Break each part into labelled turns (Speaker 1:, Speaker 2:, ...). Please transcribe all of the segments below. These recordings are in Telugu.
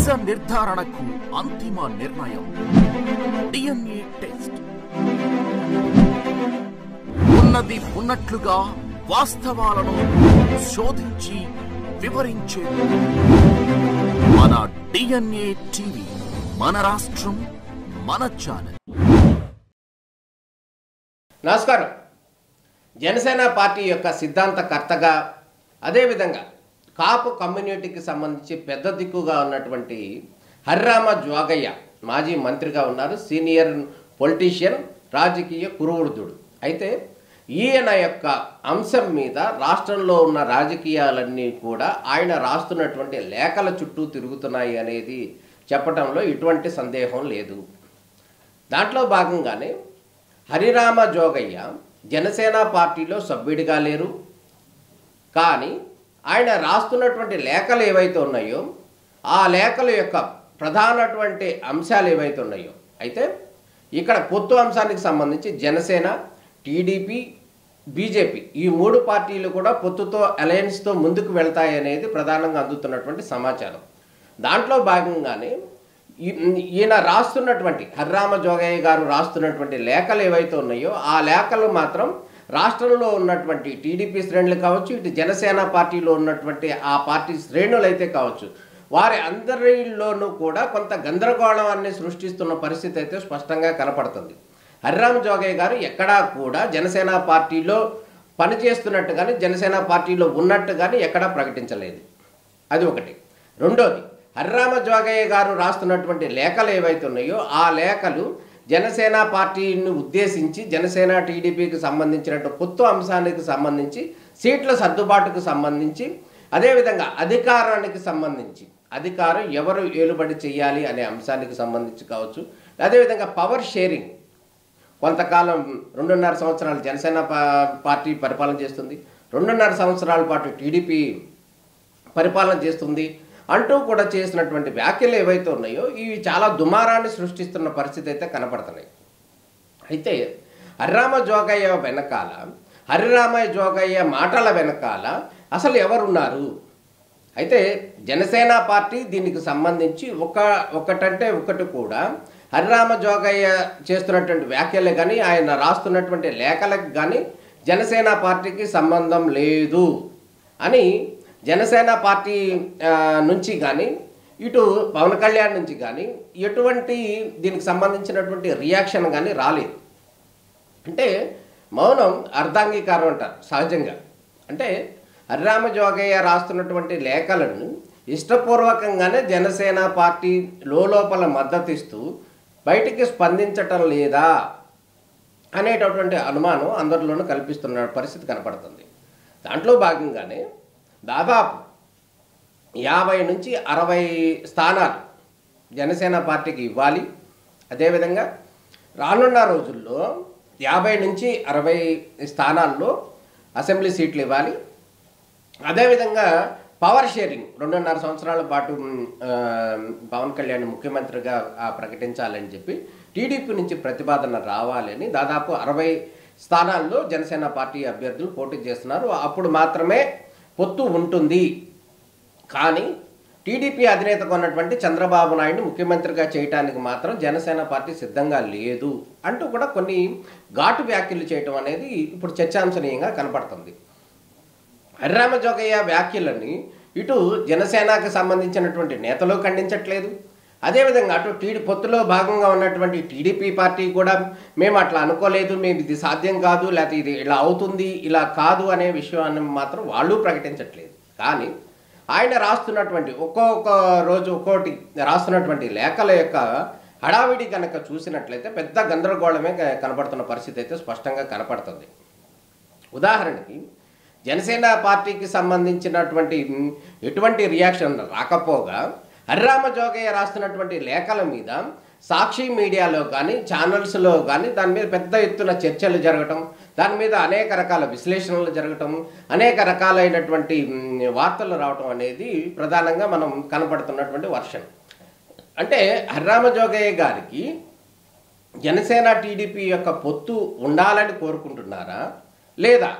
Speaker 1: నిజ నిర్ధారణకు అంతిమ నిర్ణయం డిఎన్ఏ టెస్ట్. ఉన్నది ఉన్నట్లుగా వాస్తవాలను శోధించి వివరించే మన డిఎన్ఏ టీవీ, మన రాష్ట్రం, మన ఛానల్.
Speaker 2: నమస్కారం. జనసేన పార్టీ యొక్క సిద్ధాంతకర్తగా, అదేవిధంగా కాపు కమ్యూనిటీకి సంబంధించి పెద్ద దిక్కుగా ఉన్నటువంటి హరిరామ జోగయ్య మాజీ మంత్రిగా ఉన్నారు. సీనియర్ పొలిటీషియన్, రాజకీయ కురువృద్ధుడు. అయితే ఈయన యొక్క అంశం మీద రాష్ట్రంలో ఉన్న రాజకీయాలన్నీ కూడా ఆయన రాస్తున్నటువంటి లేఖల చుట్టూ తిరుగుతున్నాయి అనేది చెప్పడంలో ఎటువంటి సందేహం లేదు. దాంట్లో భాగంగానే హరిరామ జోగయ్య జనసేన పార్టీలో సభ్యుడిగా లేరు, కానీ ఆయన రాస్తున్నటువంటి లేఖలు ఏవైతే ఉన్నాయో ఆ లేఖల యొక్క ప్రధానటువంటి అంశాలు ఏవైతే ఉన్నాయో, అయితే ఇక్కడ పొత్తు అంశానికి సంబంధించి జనసేన, టీడీపీ, బీజేపీ ఈ మూడు పార్టీలు కూడా పొత్తుతో అలయన్స్తో ముందుకు వెళ్తాయి అనేది ప్రధానంగా అందుతున్నటువంటి సమాచారం. దాంట్లో భాగంగానే ఈయన రాస్తున్నటువంటి హరిరామ జోగయ్య గారు రాస్తున్నటువంటి లేఖలు ఏవైతే ఉన్నాయో ఆ లేఖలు మాత్రం రాష్ట్రంలో ఉన్నటువంటి టీడీపీ శ్రేణులు కావచ్చు, ఇటు జనసేన పార్టీలో ఉన్నటువంటి ఆ పార్టీ శ్రేణులు అయితే కావచ్చు, వారి అందరిలోనూ కూడా కొంత గందరగోళాన్ని సృష్టిస్తున్న పరిస్థితి అయితే స్పష్టంగా కనపడుతుంది. హరిరామ జోగయ్య గారు ఎక్కడా కూడా జనసేన పార్టీలో పనిచేస్తున్నట్టు కానీ, జనసేన పార్టీలో ఉన్నట్టు కానీ ఎక్కడా ప్రకటించలేదు. అది ఒకటి. రెండోది, హరిరామ జోగయ్య గారు రాస్తున్నటువంటి లేఖలు ఏవైతే ఉన్నాయో ఆ లేఖలు జనసేన పార్టీని ఉద్దేశించి జనసేన టీడీపీకి సంబంధించినట్టు పొత్తు అంశానికి సంబంధించి, సీట్ల సర్దుబాటుకు సంబంధించి, అదేవిధంగా అధికారానికి సంబంధించి, అధికారం ఎవరు ఏలుబడి చేయాలి అనే అంశానికి సంబంధించి కావచ్చు, అదేవిధంగా పవర్ షేరింగ్, కొంతకాలం 2.5 సంవత్సరాలు జనసేన పార్టీ పరిపాలన చేస్తుంది, 2.5 సంవత్సరాల పాటు టీడీపీ పరిపాలన చేస్తుంది అంటూ కూడా చేసినటువంటి వ్యాఖ్యలు ఏవైతే ఉన్నాయో ఇవి చాలా దుమారాన్ని సృష్టిస్తున్న పరిస్థితి అయితే కనపడుతున్నాయి. అయితే హరిరామ జోగయ్య వెనకాల, హరిరామ జోగయ్య మాటల వెనకాల అసలు ఎవరున్నారు? అయితే జనసేన పార్టీ దీనికి సంబంధించి ఒకటంటే ఒకటి కూడా హరిరామ జోగయ్య చేస్తున్నటువంటి వ్యాఖ్యలే కానీ, ఆయన రాస్తున్నటువంటి లేఖలకు కానీ జనసేన పార్టీకి సంబంధం లేదు అని జనసేన పార్టీ నుంచి కానీ, ఇటు పవన్ కళ్యాణ్ నుంచి కానీ ఎటువంటి దీనికి సంబంధించినటువంటి రియాక్షన్ కానీ రాలేదు. అంటే మౌనం అర్ధాంగీకారం అంటారు సహజంగా. అంటే హరిరామ జోగయ్య రాస్తున్నటువంటి లేఖలను ఇష్టపూర్వకంగానే జనసేన పార్టీ లోపల మద్దతు ఇస్తూ బయటికి స్పందించటం లేదా అనేటటువంటి అనుమానం అందరిలోనూ కల్పిస్తున్న పరిస్థితి కనపడుతుంది. దాంట్లో భాగంగానే దాదాపు 50 నుంచి 60 స్థానాలు జనసేన పార్టీకి ఇవ్వాలి. అదేవిధంగా రానున్న రోజుల్లో 50 నుంచి 60 స్థానాల్లో అసెంబ్లీ సీట్లు ఇవ్వాలి. అదేవిధంగా పవర్ షేరింగ్ 2.5 సంవత్సరాల పాటు పవన్ కళ్యాణ్ ముఖ్యమంత్రిగా ప్రకటించాలని చెప్పి టీడీపీ నుంచి ప్రతిపాదన రావాలని దాదాపు 60 స్థానాల్లో జనసేన పార్టీ అభ్యర్థులు పోటీ చేస్తున్నారు. అప్పుడు మాత్రమే పొత్తు ఉంటుంది. కానీ టీడీపీ అధినేతకు ఉన్నటువంటి చంద్రబాబు నాయుడు ముఖ్యమంత్రిగా చేయడానికి మాత్రం జనసేన పార్టీ సిద్ధంగా లేదు అంటూ కూడా కొన్ని ఘాటు వ్యాఖ్యలు చేయటం అనేది ఇప్పుడు చర్చాంశనీయంగా కనపడుతుంది. హరిరామ జోగయ్య వ్యాఖ్యలని ఇటు జనసేనకు సంబంధించినటువంటి నేతలు ఖండించట్లేదు. అదేవిధంగా అటు పొత్తులో భాగంగా ఉన్నటువంటి టీడీపీ పార్టీ కూడా మేము అట్లా అనుకోలేదు, మేము ఇది సాధ్యం కాదు, లేకపోతే ఇది ఇలా అవుతుంది, ఇలా కాదు అనే విషయాన్ని మాత్రం వాళ్ళు ప్రకటించట్లేదు. కానీ ఆయన రాస్తున్నటువంటి ఒక్కొక్క రోజు ఒక్కోటి రాస్తున్నటువంటి లేఖల యొక్క హడావిడి కనుక చూసినట్లయితే పెద్ద గందరగోళమే కనపడుతున్న పరిస్థితి అయితే స్పష్టంగా కనపడుతుంది. ఉదాహరణకి జనసేన పార్టీకి సంబంధించినటువంటి ఎటువంటి రియాక్షన్ రాకపోగా హరిరామ జోగయ్య రాస్తున్నటువంటి లేఖల మీద సాక్షి మీడియాలో కానీ, ఛానల్స్లో కానీ దాని మీద పెద్ద ఎత్తున చర్చలు జరగటం, దాని మీద అనేక రకాల విశ్లేషణలు జరగటం, అనేక రకాలైనటువంటి వార్తలు రావటం అనేది ప్రధానంగా మనం కనపడుతున్నటువంటి వర్షన్. అంటే హరిరామ జోగయ్య గారికి జనసేన టీడీపీ యొక్క పొత్తు ఉండాలని కోరుకుంటున్నారా లేదా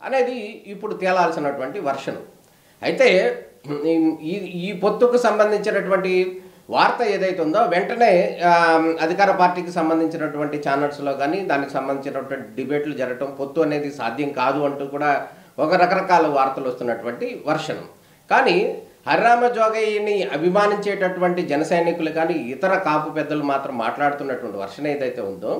Speaker 2: అనేది ఇప్పుడు తేలాల్సినటువంటి వర్షన్. అయితే ఈ పొత్తుకు సంబంధించినటువంటి వార్త ఏదైతే ఉందో వెంటనే అధికార పార్టీకి సంబంధించినటువంటి ఛానల్స్లో కానీ దానికి సంబంధించినటువంటి డిబేట్లు జరగటం, పొత్తు అనేది సాధ్యం కాదు అంటూ కూడా ఒక రకరకాల వార్తలు వస్తున్నటువంటి వర్షం. కానీ హరిరామ జోగయ్యని అభిమానించేటటువంటి జన సైనికులు కానీ ఇతర కాపు పెద్దలు మాత్రం మాట్లాడుతున్నటువంటి వర్షం ఏదైతే ఉందో,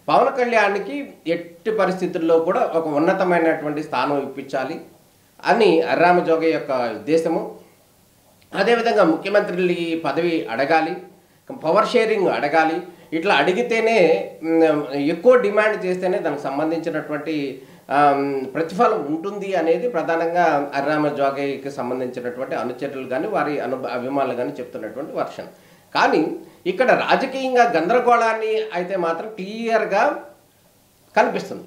Speaker 2: పవన్ కళ్యాణ్కి ఎట్టి పరిస్థితుల్లో కూడా ఒక ఉన్నతమైనటువంటి స్థానం ఇప్పించాలి అని హరిరామ జోగయ్య యొక్క ఉద్దేశము. అదేవిధంగా ముఖ్యమంత్రులు ఈ పదవి అడగాలి, పవర్ షేరింగ్ అడగాలి. ఇట్లా అడిగితేనే ఎక్కువ డిమాండ్ చేస్తేనే దానికి సంబంధించినటువంటి ప్రతిఫలం ఉంటుంది అనేది ప్రధానంగా హరిరామ జోగయ్యకి సంబంధించినటువంటి అనుచరులు కానీ వారి అభిమానులు కానీ చెప్తున్నటువంటి వర్షం. కానీ ఇక్కడ రాజకీయంగా గందరగోళాన్ని అయితే మాత్రం క్లియర్గా కనిపిస్తుంది.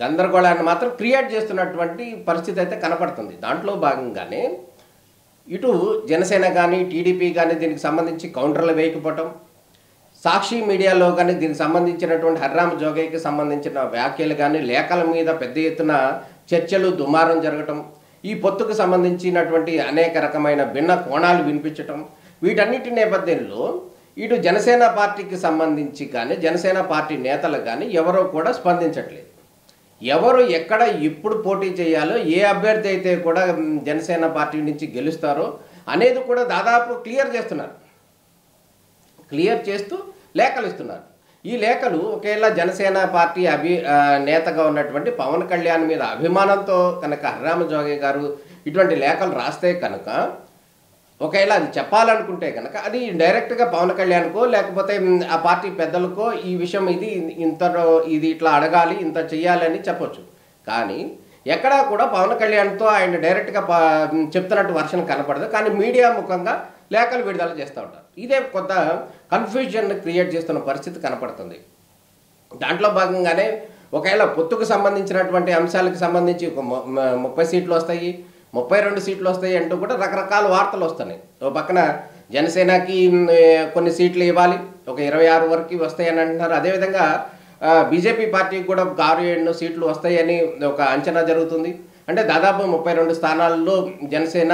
Speaker 2: గందరగోళాన్ని మాత్రం క్రియేట్ చేస్తున్నటువంటి పరిస్థితి అయితే కనపడుతుంది. దాంట్లో భాగంగానే ఇటు జనసేన కానీ టీడీపీ కానీ దీనికి సంబంధించి కౌంటర్లు వేయకపోవటం, సాక్షి మీడియాలో కానీ దీనికి సంబంధించినటువంటి హరిరామ జోగయ్యకి సంబంధించిన వ్యాఖ్యలు కానీ లేఖల మీద పెద్ద ఎత్తున చర్చలు దుమారం జరగటం, ఈ పొత్తుకు సంబంధించినటువంటి అనేక రకమైన భిన్న కోణాలు వినిపించటం, వీటన్నిటి నేపథ్యంలో ఇటు జనసేన పార్టీకి సంబంధించి కానీ జనసేన పార్టీ నేతలు కానీ ఎవరో కూడా స్పందించట్లేదు. ఎవరు ఎక్కడ ఎప్పుడు పోటీ చేయాలో, ఏ అభ్యర్థి అయితే కూడా జనసేన పార్టీ నుంచి గెలుస్తారో అనేది కూడా దాదాపు క్లియర్ చేస్తున్నారు. క్లియర్ చేస్తూ లేఖలు ఇస్తున్నారు. ఈ లేఖలు ఒకేలా జనసేన పార్టీ నేతగా ఉన్నటువంటి పవన్ కళ్యాణ్ మీద అభిమానంతో కనుక హరిరామ జోగయ్య గారు ఇటువంటి లేఖలు రాస్తే కనుక, ఒకవేళ అది చెప్పాలనుకుంటే కనుక అది డైరెక్ట్గా పవన్ కళ్యాణ్కో లేకపోతే ఆ పార్టీ పెద్దలకో ఈ విషయం ఇది ఇట్లా అడగాలి, ఇంత చెయ్యాలని చెప్పొచ్చు. కానీ ఎక్కడా కూడా పవన్ కళ్యాణ్తో ఆయన డైరెక్ట్గా చెప్తున్నట్టు వర్షన్ కనపడదు. కానీ మీడియా ముఖంగా లేఖలు విడుదల చేస్తూ ఉంటారు. ఇదే కొంత కన్ఫ్యూజన్ క్రియేట్ చేస్తున్న పరిస్థితి కనపడుతుంది. దాంట్లో భాగంగానే ఒకవేళ పొత్తుకు సంబంధించినటువంటి అంశాలకు సంబంధించి 30 సీట్లు వస్తాయి, 32 సీట్లు వస్తాయి అంటూ కూడా రకరకాల వార్తలు వస్తున్నాయి. ఓ పక్కన జనసేనకి కొన్ని సీట్లు ఇవ్వాలి, ఒక 26 వరకు వస్తాయని అంటున్నారు. అదేవిధంగా బీజేపీ పార్టీకి కూడా 6-7 సీట్లు వస్తాయని ఒక అంచనా జరుగుతుంది. అంటే దాదాపు 32 స్థానాల్లో జనసేన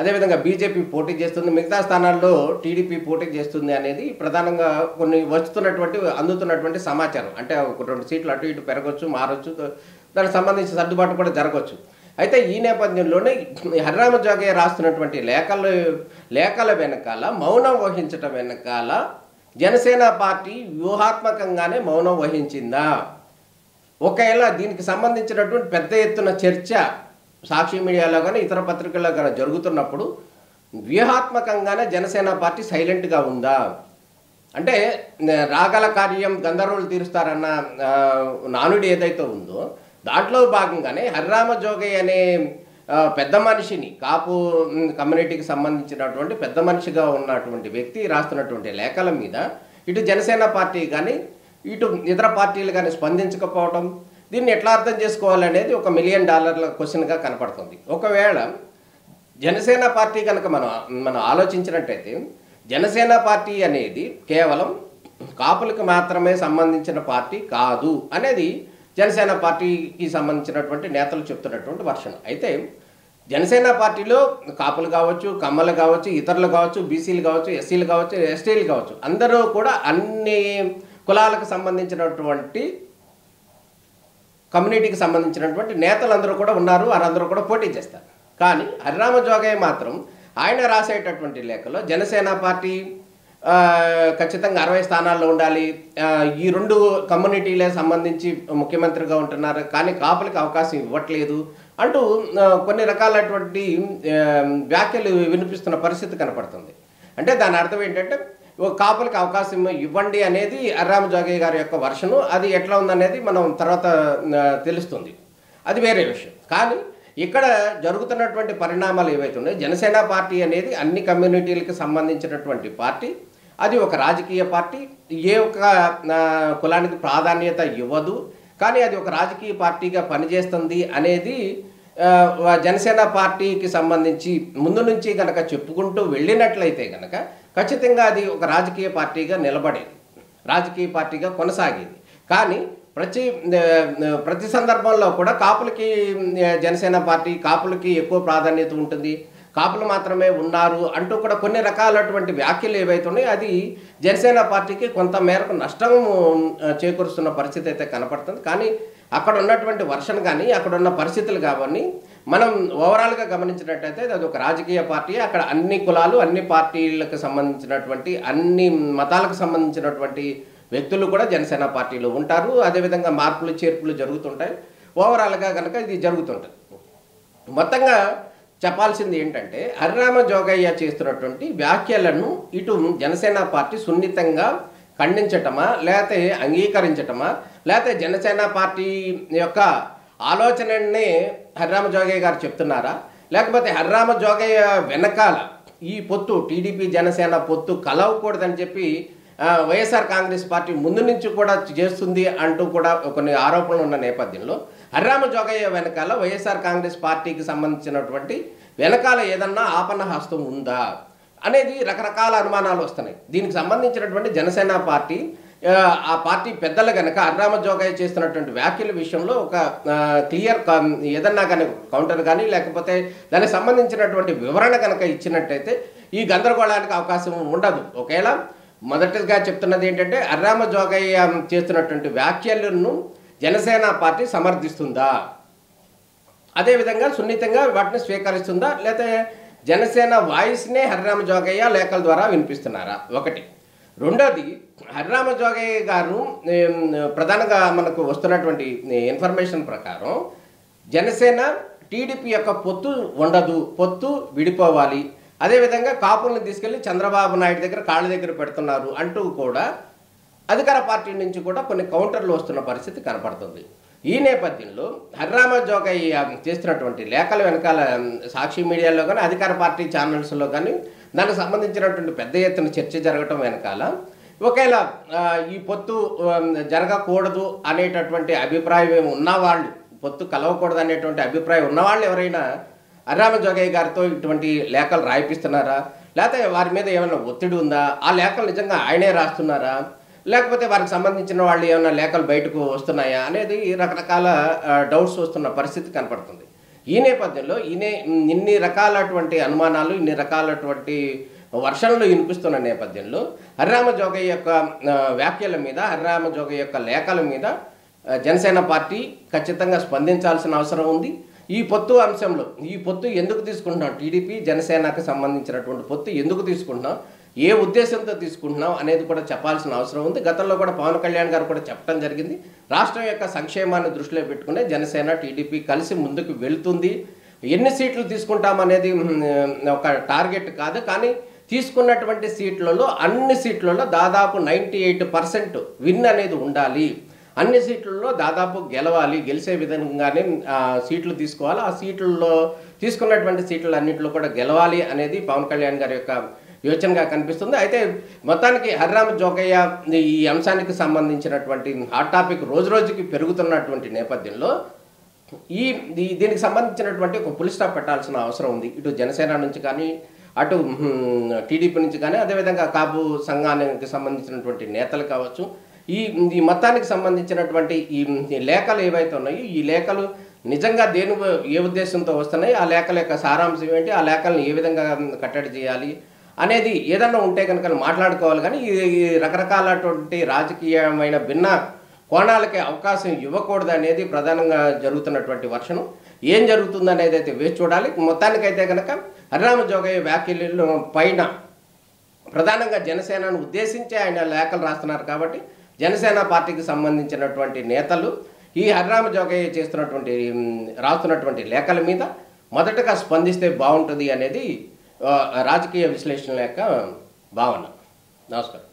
Speaker 2: అదేవిధంగా బీజేపీ పోటీ చేస్తుంది, మిగతా స్థానాల్లో టీడీపీ పోటీ చేస్తుంది అనేది ప్రధానంగా కొన్ని అందుతున్నటువంటి సమాచారం. అంటే ఒక 2 సీట్లు అటు ఇటు పెరగవచ్చు, మారవచ్చు, దానికి సంబంధించి సర్దుబాటు కూడా జరగవచ్చు. అయితే ఈ నేపథ్యంలోనే హరిరామ జోగయ్య రాస్తున్నటువంటి లేఖల వెనకాల మౌనం వహించటం వెనకాల జనసేన పార్టీ వ్యూహాత్మకంగానే మౌనం వహించిందా? ఒకవేళ దీనికి సంబంధించినటువంటి పెద్ద ఎత్తున చర్చ సాక్షి మీడియాలో కానీ ఇతర పత్రికల్లో కానీ జరుగుతున్నప్పుడు వ్యూహాత్మకంగానే జనసేన పార్టీ సైలెంట్గా ఉందా? అంటే రాగల కార్యం గంధర్వులు తీరుస్తారన్న నానుడి ఏదైతే ఉందో దాంట్లో భాగంగానే హరిరామ జోగయ్య అనే పెద్ద మనిషిని, కాపు కమ్యూనిటీకి సంబంధించినటువంటి పెద్ద మనిషిగా ఉన్నటువంటి వ్యక్తి రాస్తున్నటువంటి లేఖల మీద ఇటు జనసేన పార్టీ కానీ ఇటు ఇతర పార్టీలు కానీ స్పందించకపోవడం, దీన్ని ఎట్లా అర్థం చేసుకోవాలనేది ఒక $1 మిలియన్ క్వశ్చన్గా కనపడుతుంది. ఒకవేళ జనసేన పార్టీ కనుక మనం ఆలోచించినట్టయితే జనసేన పార్టీ అనేది కేవలం కాపులకు మాత్రమే సంబంధించిన పార్టీ కాదు అనేది జనసేన పార్టీకి సంబంధించినటువంటి నేతలు చెప్తున్నటువంటి వర్షన్. అయితే జనసేన పార్టీలో కాపులు కావచ్చు, కమ్మలు కావచ్చు, ఇతరులు కావచ్చు, బీసీలు కావచ్చు, ఎస్సీలు కావచ్చు, ఎస్టీలు కావచ్చు, అందరూ కూడా అన్ని కులాలకు సంబంధించినటువంటి కమ్యూనిటీకి సంబంధించినటువంటి నేతలందరూ కూడా ఉన్నారు. వారందరూ కూడా పోటీ చేస్తారు. కానీ హరిరామ జోగయ్య మాత్రం ఆయన రాసేటటువంటి లేఖలో జనసేన పార్టీ ఖచ్చితంగా 60 స్థానాల్లో ఉండాలి, ఈ 2 కమ్యూనిటీలే సంబంధించి ముఖ్యమంత్రిగా ఉంటున్నారు, కానీ కాపులకు అవకాశం ఇవ్వట్లేదు అంటూ కొన్ని రకాలైనటువంటి వ్యాఖ్యలు వినిపిస్తున్న పరిస్థితి కనపడుతుంది. అంటే దాని అర్థం ఏంటంటే కాపులకు అవకాశం ఇవ్వండి అనేది హరిరామ జోగయ్య గారి యొక్క వర్షను. అది ఎట్లా ఉందనేది మనం తర్వాత తెలుస్తుంది, అది వేరే విషయం. కానీ ఇక్కడ జరుగుతున్నటువంటి పరిణామాలు ఏవైతే ఉన్నాయో, జనసేన పార్టీ అనేది అన్ని కమ్యూనిటీలకు సంబంధించినటువంటి పార్టీ, అది ఒక రాజకీయ పార్టీ, ఏ ఒక్క కులానికి ప్రాధాన్యత ఇవ్వదు, కానీ అది ఒక రాజకీయ పార్టీగా పనిచేస్తుంది అనేది జనసేన పార్టీకి సంబంధించి ముందు నుంచి కనుక చెప్పుకుంటూ వెళ్ళినట్లయితే కనుక ఖచ్చితంగా అది ఒక రాజకీయ పార్టీగా నిలబడేది, రాజకీయ పార్టీగా కొనసాగేది. కానీ ప్రతి సందర్భంలో కూడా కాపులకి జనసేన పార్టీ కాపులకి ఎక్కువ ప్రాధాన్యత ఉంటుంది, కాపులు మాత్రమే ఉన్నారు అంటూ కూడా కొన్ని రకాలటువంటి వ్యాఖ్యలు ఏవైతే ఉన్నాయో అది జనసేన పార్టీకి కొంత మేరకు నష్టం చేకూరుస్తున్న పరిస్థితి అయితే కనపడుతుంది. కానీ అక్కడ ఉన్నటువంటి వర్షన్ కానీ అక్కడ ఉన్న పరిస్థితులు కాబట్టి మనం ఓవరాల్గా గమనించినట్టయితే అది ఒక రాజకీయ పార్టీ. అక్కడ అన్ని కులాలు, అన్ని పార్టీలకు సంబంధించినటువంటి, అన్ని మతాలకు సంబంధించినటువంటి వ్యక్తులు కూడా జనసేన పార్టీలో ఉంటారు. అదేవిధంగా మార్పులు చేర్పులు జరుగుతుంటాయి. ఓవరాల్గా కనుక ఇది జరుగుతుంటుంది. మొత్తంగా చెప్పాల్సింది ఏంటంటే హరిరామ జోగయ్య చేస్తున్నటువంటి వ్యాఖ్యలను ఇటు జనసేన పార్టీ సున్నితంగా ఖండించటమా, లేకపోతే అంగీకరించటమా, లేకపోతే జనసేన పార్టీ యొక్క ఆలోచననే హరిరామ జోగయ్య గారు చెప్తున్నారా, లేకపోతే హరిరామ జోగయ్య వెనకాల ఈ పొత్తు టీడీపీ జనసేన పొత్తు కలవకూడదని చెప్పి వైఎస్ఆర్ కాంగ్రెస్ పార్టీ ముందు నుంచి కూడా చేస్తుంది అంటూ కూడా కొన్ని ఆరోపణలు ఉన్న నేపథ్యంలో హరిరామ జోగయ్య వెనకాల వైఎస్ఆర్ కాంగ్రెస్ పార్టీకి సంబంధించినటువంటి వెనకాల ఏదన్నా ఆపన్న హస్తం ఉందా అనేది రకరకాల అనుమానాలు వస్తున్నాయి. దీనికి సంబంధించినటువంటి జనసేన పార్టీ ఆ పార్టీ పెద్దలు కనుక హరిరామ జోగయ్య చేస్తున్నటువంటి వ్యాఖ్యల విషయంలో ఒక క్లియర్ ఏదన్నా కానీ కౌంటర్ కానీ లేకపోతే దానికి సంబంధించినటువంటి వివరణ కనుక ఇచ్చినట్టయితే ఈ గందరగోళానికి అవకాశం ఉండదు. ఒకవేళ మొదటిగా చెప్తున్నది ఏంటంటే హరిరామ జోగయ్య చేస్తున్నటువంటి వ్యాఖ్యలను జనసేన పార్టీ సమర్థిస్తుందా, అదేవిధంగా సున్నితంగా వాటిని స్వీకరిస్తుందా, లేకపోతే జనసేన వాయిస్నే హరిరామ జోగయ్య లేఖల ద్వారా వినిపిస్తున్నారా? ఒకటి. రెండోది, హరిరామ జోగయ్య గారు ప్రధానంగా మనకు వస్తున్నటువంటి ఇన్ఫర్మేషన్ ప్రకారం జనసేన టీడీపీ యొక్క పొత్తు ఉండదు, పొత్తు విడిపోవాలి, అదేవిధంగా కాపులను తీసుకెళ్లి చంద్రబాబు నాయుడు దగ్గర కాళ్ళ దగ్గర పెడుతున్నారు అంటూ కూడా అధికార పార్టీ నుంచి కూడా కొన్ని కౌంటర్లు వస్తున్న పరిస్థితి కనపడుతుంది. ఈ నేపథ్యంలో హరిరామ జోగయ్య చేస్తున్నటువంటి లేఖల వెనకాల సాక్షి మీడియాలో కానీ అధికార పార్టీ ఛానల్స్లో కానీ దానికి సంబంధించినటువంటి పెద్ద ఎత్తున చర్చ జరగటం వెనకాల ఒకవేళ ఈ పొత్తు జరగకూడదు అనేటటువంటి అభిప్రాయం ఉన్నవాళ్ళు, పొత్తు కలవకూడదు అనేటువంటి అభిప్రాయం ఉన్నవాళ్ళు ఎవరైనా హరిరామ జోగయ్య గారితో ఇటువంటి లేఖలు రాయిపిస్తున్నారా, లేకపోతే వారి మీద ఏమైనా ఒత్తిడి ఉందా, ఆ లేఖలు నిజంగా ఆయనే రాస్తున్నారా, లేకపోతే వారికి సంబంధించిన వాళ్ళు ఏమైనా లేఖలు బయటకు వస్తున్నాయా అనేది రకరకాల డౌట్స్ వస్తున్న పరిస్థితి కనపడుతుంది. ఈ నేపథ్యంలో ఇన్ని రకాలటువంటి అనుమానాలు, ఇన్ని రకాలటువంటి వర్షన్లు వినిపిస్తున్న నేపథ్యంలో హరిరామ జోగయ్య యొక్క వ్యాఖ్యల మీద, హరిరామ జోగయ్య యొక్క లేఖల మీద జనసేన పార్టీ ఖచ్చితంగా స్పందించాల్సిన అవసరం ఉంది. ఈ పొత్తు అంశంలో ఈ పొత్తు ఎందుకు తీసుకుంటున్నాం, టీడీపీ జనసేనకు సంబంధించినటువంటి పొత్తు ఎందుకు తీసుకుంటున్నాం, ఏ ఉద్దేశంతో తీసుకుంటున్నాం అనేది కూడా చెప్పాల్సిన అవసరం ఉంది. గతంలో కూడా పవన్ కళ్యాణ్ గారు కూడా చెప్పడం జరిగింది. రాష్ట్రం యొక్క సంక్షేమాన్ని దృష్టిలో పెట్టుకునే జనసేన టీడీపీ కలిసి ముందుకు వెళుతుంది. ఎన్ని సీట్లు తీసుకుంటామనేది ఒక టార్గెట్ కాదు, కానీ తీసుకున్నటువంటి సీట్లలో అన్ని సీట్లలో దాదాపు 98% విన్ అనేది ఉండాలి. అన్ని సీట్లలో దాదాపు గెలవాలి, గెలిచే విధంగానే సీట్లు తీసుకోవాలి. ఆ సీట్లలో తీసుకున్నటువంటి సీట్లు అన్నింటిలో కూడా గెలవాలి అనేది పవన్ కళ్యాణ్ గారి యొక్క యోచనగా కనిపిస్తుంది. అయితే మొత్తానికి హరిరామ జోగయ్య ఈ అంశానికి సంబంధించినటువంటి హాట్ టాపిక్ రోజు రోజుకి పెరుగుతున్నటువంటి నేపథ్యంలో దీనికి సంబంధించినటువంటి ఒక పులి స్టాప్ పెట్టాల్సిన అవసరం ఉంది. ఇటు జనసేన నుంచి కానీ, అటు టీడీపీ నుంచి కానీ, అదేవిధంగా కాపు సంఘానికి సంబంధించినటువంటి నేతలు కావచ్చు, ఈ మొత్తానికి సంబంధించినటువంటి ఈ లేఖలు ఏవైతే ఉన్నాయో ఈ లేఖలు నిజంగా ఏ ఉద్దేశంతో వస్తున్నాయి, ఆ లేఖల యొక్క సారాంశం ఏంటి, ఆ లేఖలను ఏ విధంగా కట్టడి చేయాలి అనేది ఏదన్నా ఉంటే కనుక మాట్లాడుకోవాలి. కానీ ఈ రకరకాలటువంటి రాజకీయమైన భిన్న కోణాలకి అవకాశం ఇవ్వకూడదు అనేది ప్రధానంగా జరుగుతున్నటువంటి వర్షను. ఏం జరుగుతుంది అనేది అయితే వేచి చూడాలి. మొత్తానికైతే కనుక హరిరామ జోగయ్య వ్యాఖ్యల పైన ప్రధానంగా జనసేనను ఉద్దేశించి ఆయన లేఖలు రాస్తున్నారు కాబట్టి జనసేన పార్టీకి సంబంధించినటువంటి నేతలు ఈ హరిరామ జోగయ్య రాస్తున్నటువంటి లేఖల మీద మొదటగా స్పందిస్తే బాగుంటుంది అనేది రాజకీయ విశ్లేషణ యొక్క భావన. నమస్కారం.